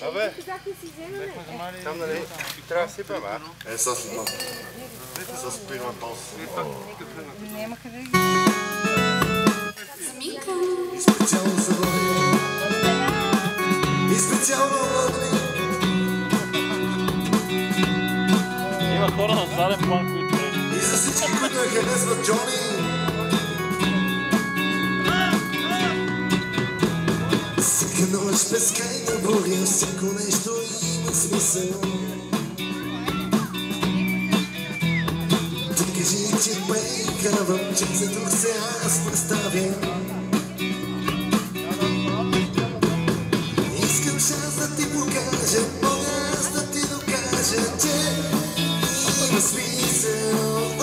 Абе, там нали трябва да сипем, а? Е, с пирматоз. Няма къде ги... И специално за Влади. И специално Влади. Има хора на заден план, които режат. И за всички, които я харесват Джони. Всяка нощ безкрайна буря, всяко нещо има смисъл. Ти кажи, че прекарвам, че за друг се аз представям. Искам шанс да ти покажа, мога аз да ти докажа, че има смисъл.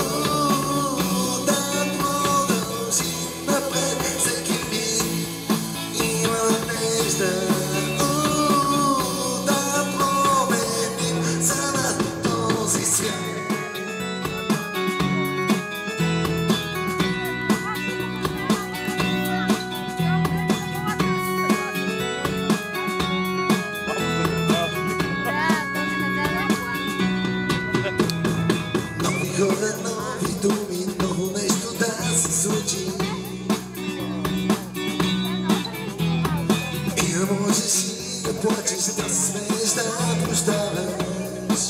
Да продължим напред, всеки миг има надежда. Да променим за над този свят. Хора, нови думи, много нещо да се случи. И да можеш и да плачеш, да се смееш, да прощаваш.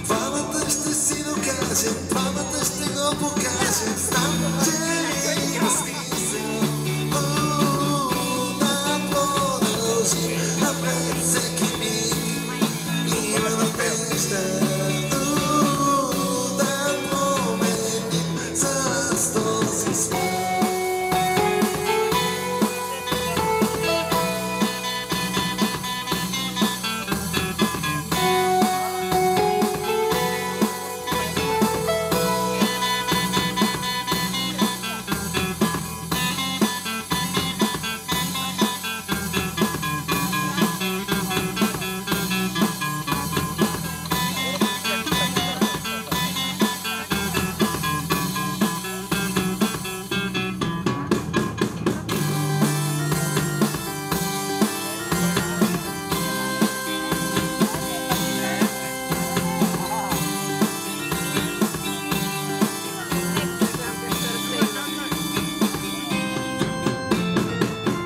Двамата ще си докажем, двамата ще го покажем. Знам, че има смисъл. Да продължим напред, всеки миг има надежда. Да променим за нас този свят.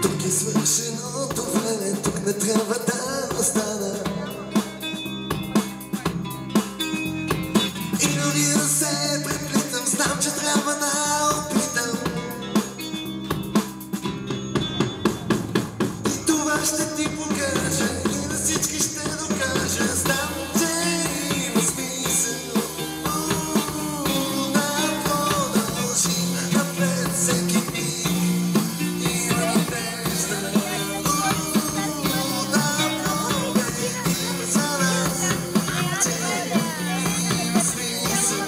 Тук е свършеното време, тук не трябва да остана. И дори да се преплитам, знам, че трябва да опитам. И това ще ти покажа, и на всички ще докажа. Знам, че има смисъл. Да продължим напред, всеки миг има надежда. Да променим за нас, че има смисъл.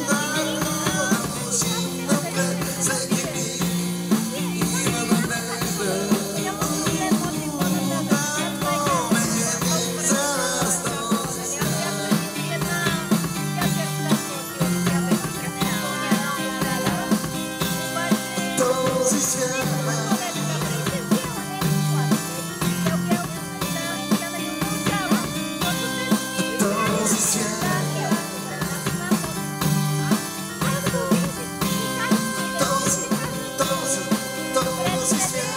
Да продължим напред, всеки миг има надежда. Да променим за нас този свят. Този свят. Този свят. Този свят.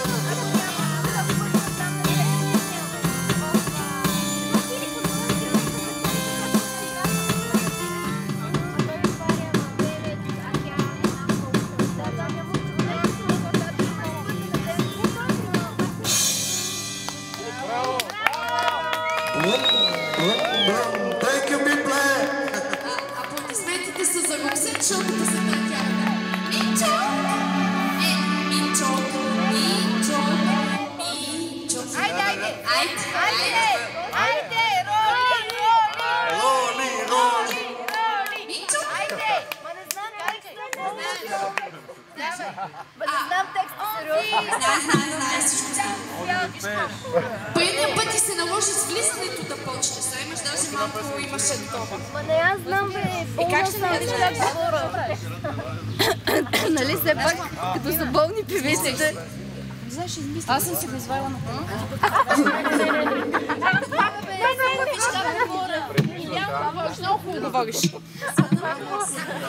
Знам текста, сериозно. Знае всичко. По един път ти се наложи с влизането да почне. Сега имаш даже малко, имаше такова. Ма не, аз знам, бе. Как ще не как говоря? Нали все пак, като са болни певиците. Аз съм си го изваяла на много хубаво говориш.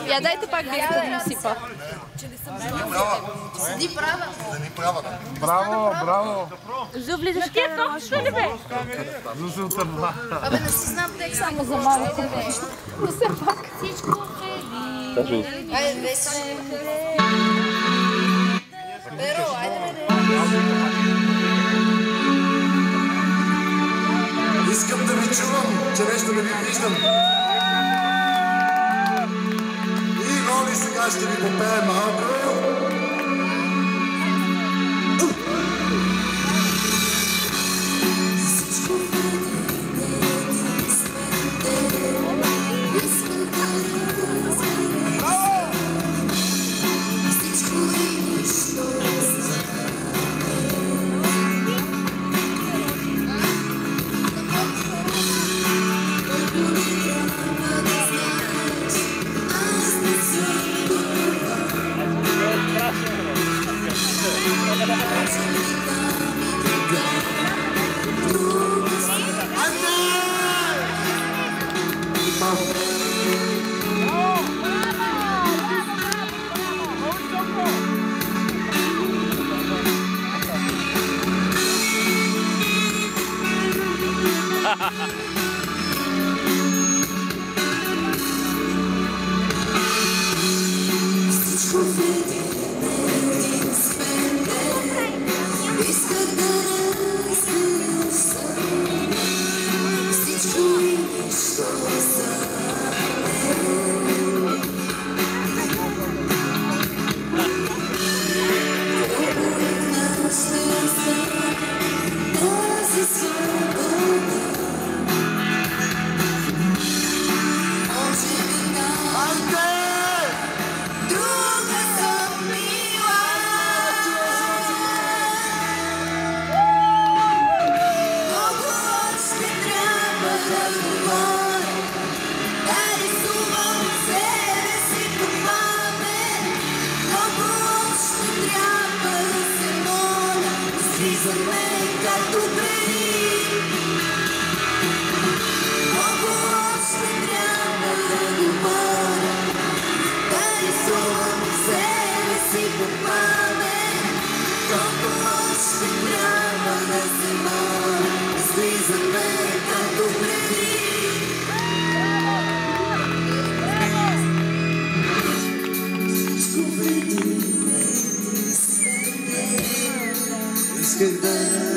Я дайте пак бягате да ми сипа. Седи права. Браво, браво. Зу, влизаш в камера. Що ли бе? Зу от търва. Абе, не си знам текст. Само за малко. Но все пак. Всичко Кажи. Айде, вече. Беро, айде, Искам да ви чувам, че нещо не ви виждам. И Роли сега ще ви попее малко. Исках да